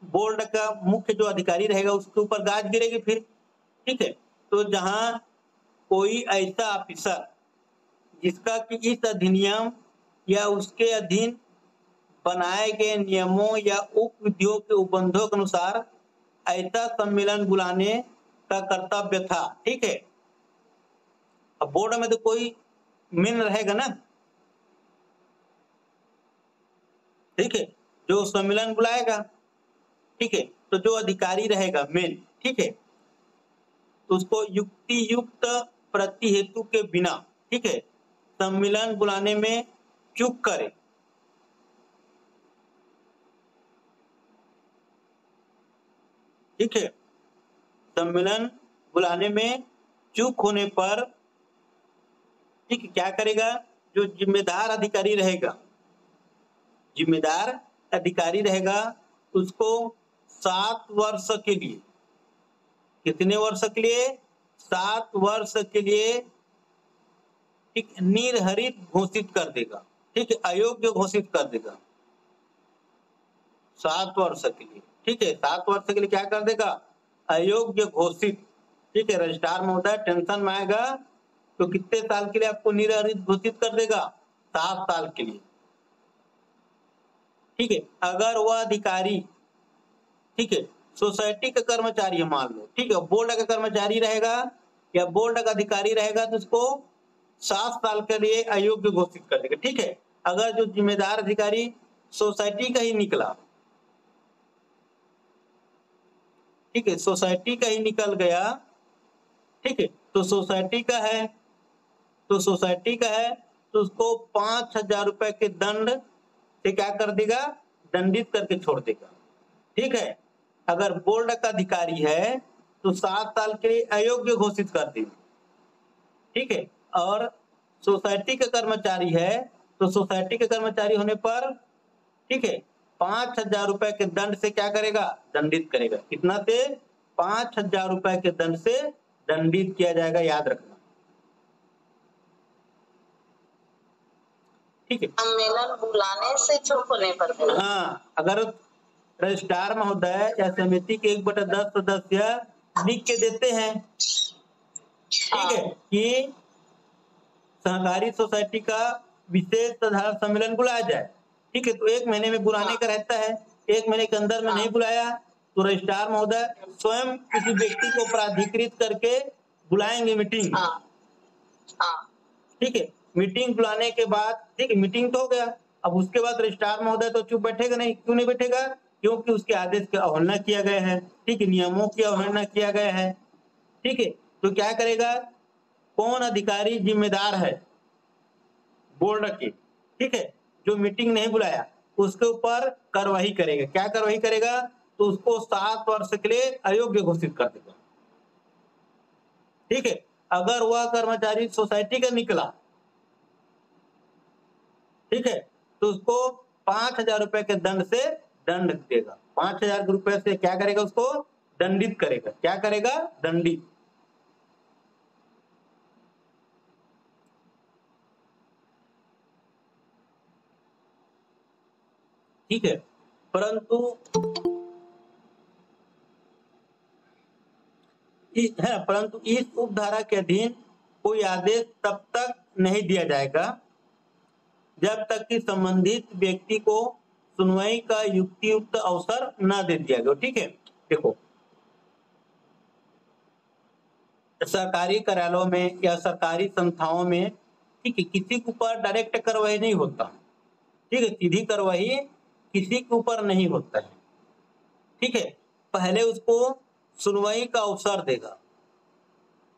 बोर्ड का मुख्य जो अधिकारी रहेगा उसके ऊपर गाज गिरेगी फिर, ठीक है। तो जहां कोई ऐसा ऑफिसर जिसका कि इस अधिनियम या उसके अधीन बनाए गए नियमों या उप विधियों के उपबंधों के अनुसार ऐसा सम्मेलन बुलाने का कर्तव्य था, ठीक है। अब बोर्ड में तो कोई मेन रहेगा ना, ठीक है, जो सम्मेलन बुलाएगा, ठीक है, तो जो अधिकारी रहेगा मेन, ठीक है, तो उसको युक्ति युक्त प्रति हेतु के बिना, ठीक है, सम्मेलन बुलाने में चूक करे, ठीक है, सम्मेलन बुलाने में चूक होने पर ठीक है क्या करेगा, जो जिम्मेदार अधिकारी रहेगा, जिम्मेदार अधिकारी रहेगा उसको 7 वर्ष के लिए, कितने वर्ष के लिए, 7 वर्ष के लिए ठीक निर्हरित घोषित कर देगा, ठीक है, अयोग्य घोषित कर देगा 7 वर्ष के लिए, ठीक है, 7 वर्ष के लिए क्या कर देगा, अयोग्य घोषित, ठीक है। रजिस्ट्रार महोदय टेंशन में आएगा तो कितने साल के लिए आपको निर्हरित घोषित कर देगा, 7 साल के लिए, ठीक है। अगर वह अधिकारी ठीक है सोसाइटी का कर्मचारी है मान लो, ठीक है, बोर्ड का कर्मचारी रहेगा या बोर्ड का अधिकारी रहेगा तो उसको 7 साल के लिए अयोग्य घोषित कर देगा, ठीक है। अगर जो जिम्मेदार अधिकारी सोसाइटी का ही निकला, ठीक है, सोसाइटी का ही निकल गया, ठीक है, तो सोसाइटी का है, तो सोसाइटी का है तो उसको 5,000 रुपए के दंड से क्या कर देगा, दंडित करके छोड़ देगा, ठीक है। अगर बोर्ड का अधिकारी है तो 7 साल के लिए अयोग्य घोषित कर देगा, ठीक है। और सोसाइटी का कर्मचारी है तो सोसाइटी के कर्मचारी होने पर ठीक है 5,000 रुपए के दंड से क्या करेगा, दंडित करेगा, कितना से, 5,000 रुपए के दंड से दंडित किया जाएगा, याद रखना, ठीक है। सम्मेलन बुलाने से चूक होने पर हाँ, अगर रजिस्ट्रार महोदय या समिति के 1/10 सदस्य लिख के देते हैं, ठीक है, कि सहकारी सोसाइटी का विशेष साधारण सम्मेलन बुलाया जाए, ठीक है, तो 1 महीने में बुलाने का रहता है, 1 महीने के अंदर में नहीं बुलाया तो रजिस्ट्रार महोदय स्वयं किसी व्यक्ति को प्राधिकृत करके बुलाएंगे मीटिंग, ठीक है। मीटिंग बुलाने के बाद ठीक है मीटिंग तो हो गया, अब उसके बाद रजिस्ट्रार महोदय तो चुप बैठेगा नहीं, क्यों नहीं बैठेगा, क्योंकि उसके आदेश की अवहेलना किया गया है, ठीक है, नियमों की अवहेलना किया गया है, ठीक है। तो क्या करेगा, कौन अधिकारी जिम्मेदार है बोर्ड के, ठीक है, जो मीटिंग नहीं बुलाया उसके ऊपर कार्रवाई करेगा, क्या कार्रवाई करेगा, तो उसको 7 वर्ष के लिए अयोग्य घोषित कर देगा, ठीक है। अगर वह कर्मचारी सोसाइटी का निकला, ठीक है, तो उसको 5,000 रुपए के दंड से दंड देगा, 5,000 रुपए से क्या करेगा, उसको दंडित करेगा, क्या करेगा, दंडित, ठीक है। परंतु इस उपधारा के अधीन कोई आदेश तब तक नहीं दिया जाएगा जब तक कि संबंधित व्यक्ति को सुनवाई का युक्तियुक्त अवसर न दे दिया गया, ठीक है। देखो सरकारी कार्यालयों में या सरकारी संस्थाओं में ठीक है किसी के ऊपर डायरेक्ट कार्रवाई नहीं होता, ठीक है, सीधी कार्रवाई किसी के ऊपर नहीं होता है, ठीक है। पहले उसको सुनवाई का अवसर देगा,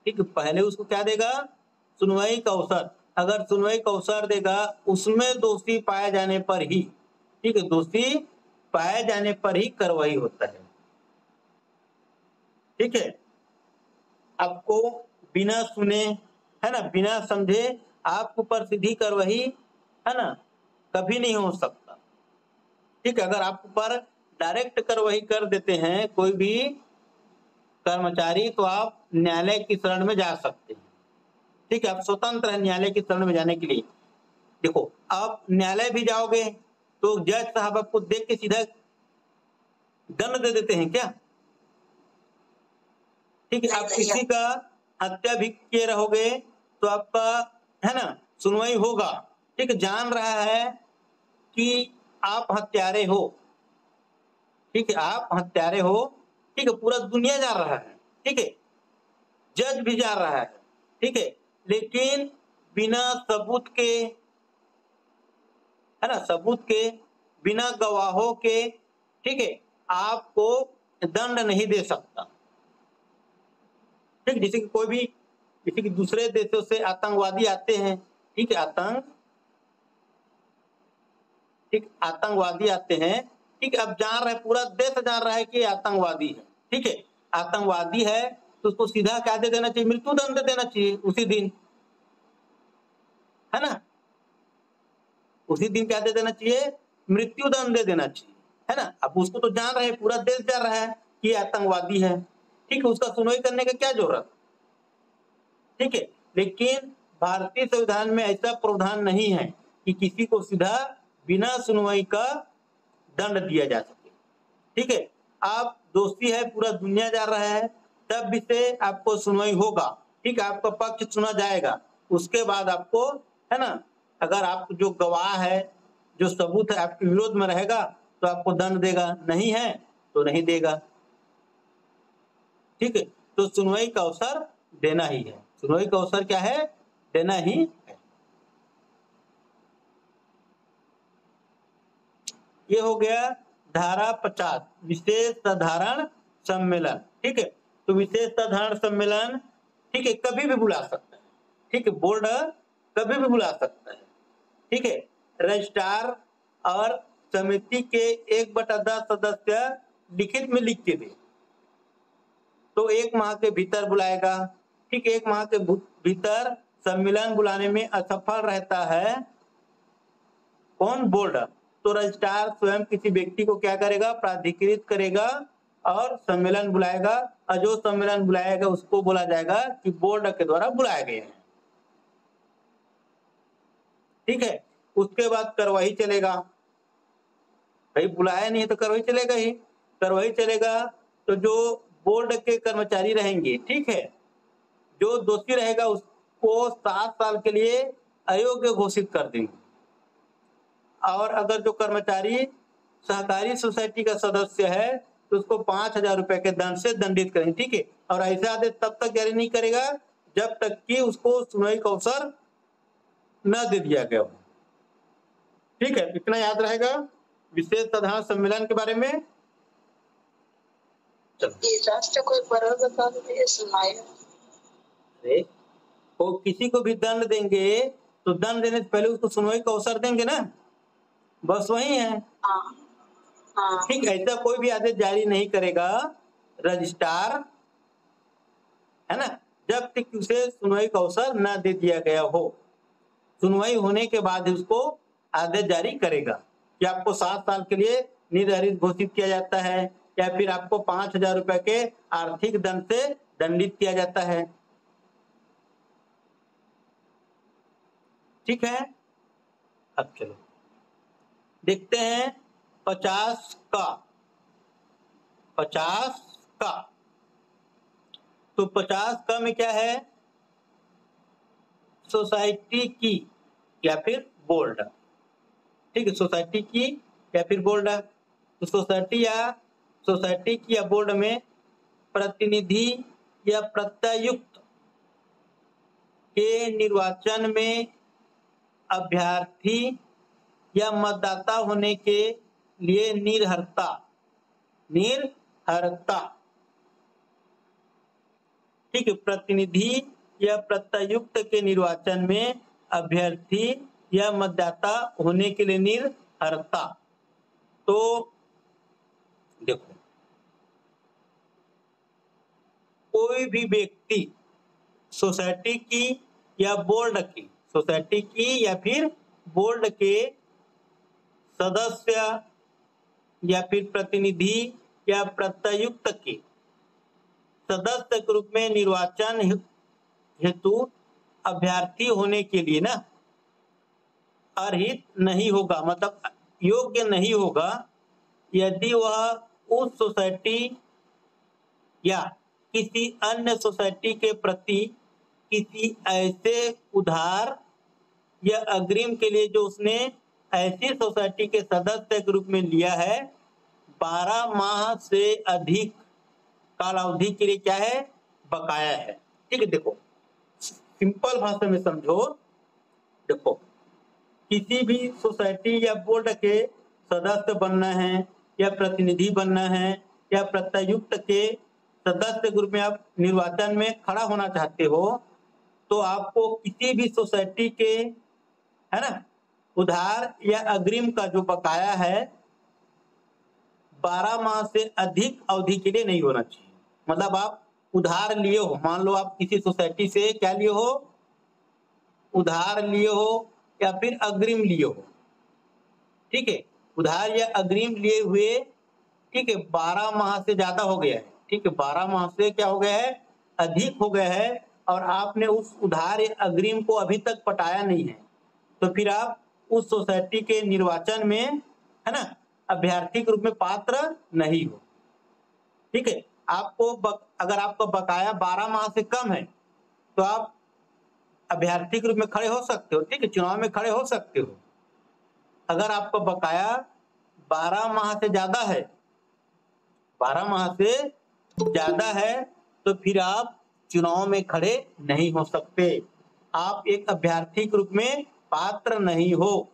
ठीक है, पहले उसको क्या देगा, सुनवाई का अवसर, अगर सुनवाई का अवसर देगा उसमें दोषी पाए जाने पर ही, ठीक है, दोषी पाए जाने पर ही कार्रवाई होता है, ठीक है। आपको बिना सुने है ना, बिना समझे आपके ऊपर सीधी कार्रवाई है ना कभी नहीं हो सकता, ठीक है। अगर आप ऊपर डायरेक्ट कार्रवाई कर देते हैं कोई भी कर्मचारी तो आप न्यायालय की शरण में जा सकते हैं, ठीक है, आप स्वतंत्र है न्यायालय की शरण में जाने के लिए। देखो आप न्यायालय भी जाओगे तो जज साहब आपको देख के सीधा दंड दे देते हैं क्या, ठीक है। आप किसी का हत्या भी किए रहोगे तो आपका है ना सुनवाई होगा, ठीक है, जान रहा है कि आप हत्यारे हो, ठीक है, आप हत्यारे हो, ठीक है, पूरा दुनिया जान रहा है, ठीक है, जज भी जान रहा है, ठीक है, लेकिन बिना सबूत के है ना, सबूत के बिना गवाहों के, ठीक है, आपको दंड नहीं दे सकता, ठीक। जैसे कि कोई भी जैसे कि दूसरे देशों से आतंकवादी आते हैं, ठीक है, आतंकवादी आते हैं, ठीक है, अब जान रहे पूरा देश जान रहा है कि आतंकवादी है, ठीक है, आतंकवादी है तो उसको सीधा क्या दे देना चाहिए, मृत्यु दंड दे देना चाहिए उसी दिन, है ना, उसी दिन क्या दे देना चाहिए, मृत्यु दंड दे देना चाहिए, है ना। अब उसको तो जान रहे, पूरा देश जान रहा है कि आतंकवादी है, ठीक है, उसका सुनवाई करने का क्या जरूरत, ठीक है। लेकिन भारतीय संविधान में ऐसा प्रावधान नहीं है कि किसी को सीधा बिना सुनवाई का दंड दिया जा सके, ठीक है। आप दोषी है, पूरा दुनिया जा रहा है, तब भी से आपको सुनवाई होगा, ठीक है, आपका पक्ष सुना जाएगा, उसके बाद आपको, है ना, अगर आप जो गवाह है, जो सबूत है आपके विरोध में रहेगा तो आपको दंड देगा, नहीं है तो नहीं देगा, ठीक है। तो सुनवाई का अवसर देना ही है, सुनवाई का अवसर क्या है, देना ही है। ये हो गया धारा 50 विशेष साधारण सम्मेलन, ठीक है। तो विशेष साधारण सम्मेलन, ठीक है, कभी भी बुला सकता है, ठीक है, बोर्ड कभी भी बुला सकता है, ठीक है। रजिस्ट्रार और समिति के 1/10 सदस्य लिखित में लिख के दे तो 1 माह के भीतर बुलाएगा, ठीक, 1 माह के भीतर सम्मेलन बुलाने में असफल रहता है कौन, बोर्ड, तो रजिस्ट्रार स्वयं किसी व्यक्ति को क्या करेगा, प्राधिकृत करेगा और सम्मेलन बुलाएगा, और जो सम्मेलन बुलाएगा उसको बोला जाएगा कि बोर्ड के द्वारा बुलाए गए हैं, ठीक है। उसके बाद कार्रवाई चलेगा, भाई बुलाया नहीं है तो कार्रवाई चलेगा ही, कार्रवाई चलेगा तो जो बोर्ड के कर्मचारी रहेंगे, ठीक है, जो दोषी रहेगा उसको 7 साल के लिए अयोग्य घोषित कर देंगे, और अगर जो कर्मचारी सहकारी सोसाइटी का सदस्य है तो उसको 5,000 रुपए के दंड से दंडित करेंगे, ठीक है। और ऐसा आदेश तब तक जारी नहीं करेगा जब तक कि उसको सुनवाई का अवसर न दे दिया गया हो, ठीक है। इतना याद रहेगा विशेष साधारण सम्मेलन के बारे में। ये राष्ट्र कोई बड़ा बता दे सुनाए, अरे तो किसी को भी दंड देंगे तो दंड देने से पहले उसको सुनवाई का अवसर देंगे ना, बस वही है, हाँ हाँ, ठीक। ऐसा कोई भी आदेश जारी नहीं करेगा रजिस्ट्रार, है ना, जब तक उसे सुनवाई का अवसर न दे दिया गया हो। सुनवाई होने के बाद उसको आदेश जारी करेगा कि आपको 7 साल के लिए निर्धारित घोषित किया जाता है, या फिर आपको 5,000 रुपए के आर्थिक दंड से दंडित किया जाता है, ठीक है। अब चलो देखते हैं 50 का, 50 का, तो 50 का में क्या है, सोसाइटी की या फिर बोर्ड, ठीक है, सोसाइटी की या फिर बोर्ड, तो सोसाइटी की या बोर्ड में प्रतिनिधि या प्रत्यायुक्त के निर्वाचन में अभ्यर्थी या मतदाता होने के लिए निर्हरता, ठीक है, प्रतिनिधि या प्रत्यायुक्त के निर्वाचन में अभ्यर्थी या मतदाता होने के लिए निर्हरता। तो देखो, कोई भी व्यक्ति सोसाइटी की या बोर्ड की, सोसाइटी की या फिर बोर्ड के सदस्य या फिर प्रतिनिधि या प्रत्यायुक्त के सदस्य के रूप में निर्वाचन हेतु अभ्यर्थी होने के लिए ना अर्हित नहीं होगा, मतलब योग्य नहीं होगा, यदि वह उस सोसाइटी या किसी अन्य सोसाइटी के प्रति किसी ऐसे उधार या अग्रिम के लिए जो उसने ऐसी सोसाइटी के सदस्य के रूप में लिया है 12 माह से अधिक कालावधि के लिए क्या है, बकाया है, ठीक है। देखो सिंपल भाषा में समझो, देखो किसी भी सोसाइटी या बोर्ड के सदस्य बनना है या प्रतिनिधि बनना है या प्रत्यायुक्त के सदस्य ग्रुप में आप निर्वाचन में खड़ा होना चाहते हो, तो आपको किसी भी सोसाइटी के, है ना, उधार या अग्रिम का जो बकाया है 12 माह से अधिक अवधि के लिए नहीं होना चाहिए, मतलब आप उधार लिए हो, मान लो आप किसी सोसाइटी से क्या लिए हो, उधार लिए हो या फिर अग्रिम लिए हो, ठीक है, उधार या अग्रिम लिए हुए, ठीक है, 12 माह से ज्यादा हो गया है, ठीक है, 12 माह से क्या हो गया है, अधिक हो गया है, और आपने उस उधार या अग्रिम को अभी तक पटाया नहीं है, तो फिर आप उस सोसाइटी के निर्वाचन में, है ना, अभ्यर्थी के रूप में पात्र नहीं हो, ठीक है। आपको अगर आपका बकाया 12 माह से कम है तो आप अभ्यर्थी के रूप में खड़े हो सकते हो, ठीक है, चुनाव में खड़े हो सकते हो। अगर आपका बकाया 12 माह से ज्यादा है, 12 माह से ज्यादा है, तो फिर आप चुनाव में खड़े नहीं हो सकते, आप एक अभ्यर्थी के रूप में पात्र नहीं हो,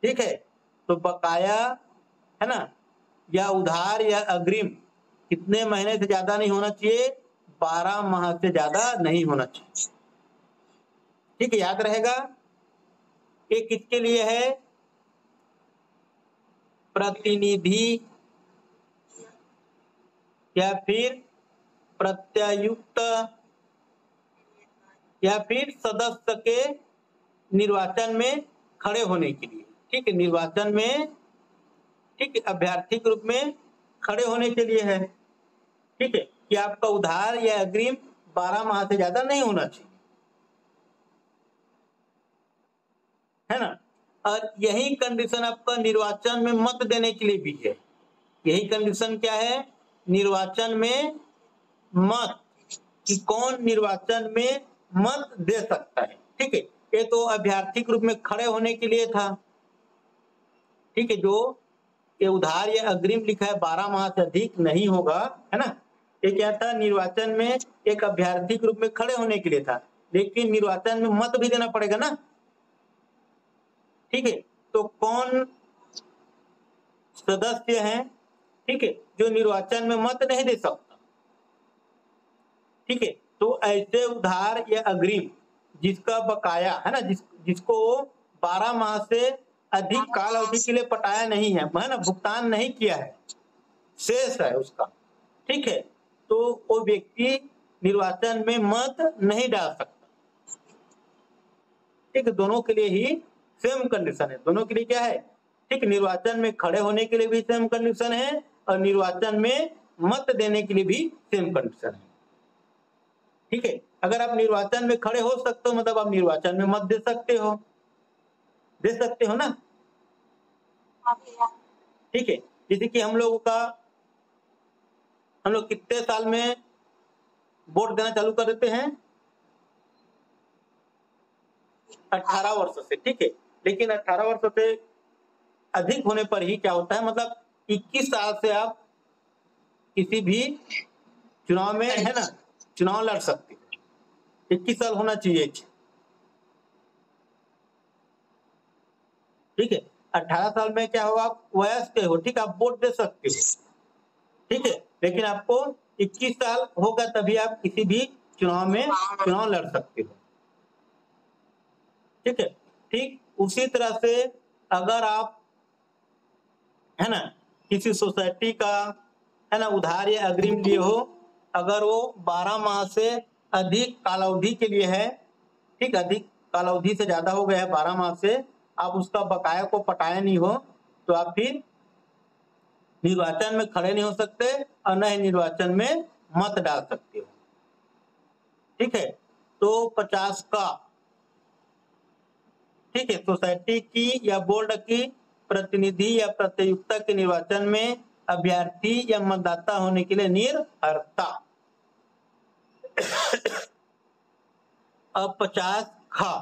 ठीक है। तो बकाया, है ना, या उधार या अग्रिम कितने महीने से ज्यादा नहीं होना चाहिए, 12 माह से ज्यादा नहीं होना चाहिए, ठीक है, याद रहेगा। ये किसके लिए है, प्रतिनिधि या फिर प्रत्यायुक्त या फिर सदस्य के निर्वाचन में खड़े होने के लिए, ठीक है, निर्वाचन में, ठीक है, अभ्यर्थी के रूप में खड़े होने के लिए है, ठीक है, कि आपका उधार या अग्रिम 12 माह से ज्यादा नहीं होना चाहिए, है ना। और यही कंडीशन आपका निर्वाचन में मत देने के लिए भी है, यही कंडीशन क्या है, निर्वाचन में मत, कि कौन निर्वाचन में मत दे सकता है, ठीक है। ये तो अभ्यर्थी के रूप में खड़े होने के लिए था, ठीक है, जो ये उधार या अग्रिम लिखा है 12 माह से अधिक नहीं होगा, है ना, ये क्या था, निर्वाचन में एक अभ्यर्थी के रूप में खड़े होने के लिए था, लेकिन निर्वाचन में मत भी देना पड़ेगा ना, ठीक है। तो कौन सदस्य हैं, ठीक है, जो निर्वाचन में मत नहीं दे सकता, ठीक है। तो ऐसे उधार या अग्रिम जिसका बकाया, है ना, जिसको 12 माह से अधिक काल अवधि के लिए पटाया नहीं है ना, भुगतान नहीं किया है, शेष है उसका, ठीक है, तो वो व्यक्ति निर्वाचन में मत नहीं डाल सकता, ठीक है। दोनों के लिए ही सेम कंडीशन है, दोनों के लिए क्या है, ठीक, निर्वाचन में खड़े होने के लिए भी सेम कंडीशन है और निर्वाचन में मत देने के लिए भी सेम कंडीशन है, ठीक है। अगर आप निर्वाचन में खड़े हो सकते हो मतलब आप निर्वाचन में मत दे सकते हो ना, ठीक है। जैसे कि हम लोग कितने साल में वोट देना चालू कर देते हैं, 18 वर्ष से, ठीक है, लेकिन 18 वर्ष से अधिक होने पर ही क्या होता है, मतलब 21 साल से आप किसी भी चुनाव में, है ना, चुनाव लड़ सकते हैं, 21 साल होना चाहिए, ठीक है। 18 साल में क्या होगा, आप वयस्क हो, ठीक, आप वोट दे सकते हो, ठीक है, लेकिन आपको 21 साल होगा तभी आप किसी भी चुनाव लड़ सकते हो, ठीक है। ठीक उसी तरह से अगर आप, है ना, किसी सोसाइटी का, है ना, उधार या अग्रिम लिए हो, अगर वो 12 माह से अधिक कालावधि के लिए है, ठीक, अधिक कालावधि से ज्यादा हो गया है 12 माह से, आप उसका बकाया को पटाया नहीं हो, तो आप फिर निर्वाचन में खड़े नहीं हो सकते और न ही निर्वाचन में मत डाल सकते हो, ठीक है। तो 50 का, ठीक है, सोसाइटी की या बोर्ड की प्रतिनिधि या प्रतियुक्ता के निर्वाचन में अभ्यर्थी या मतदाता होने के लिए निर्भरता। अब 50 खा,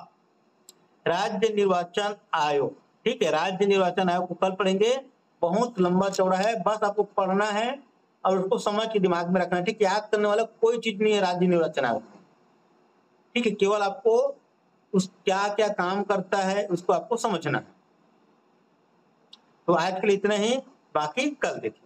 राज्य निर्वाचन आयोग, ठीक है, राज्य निर्वाचन आयोग को कल पढ़ेंगे, बहुत लंबा चौड़ा है, बस आपको पढ़ना है और उसको समझ के दिमाग में रखना है, ठीक, याद करने वाला कोई चीज नहीं है राज्य निर्वाचन आयोग, ठीक है, केवल आपको उस क्या क्या काम करता है उसको आपको समझना है। तो आज के लिए इतना ही, बाकी कल देखिए।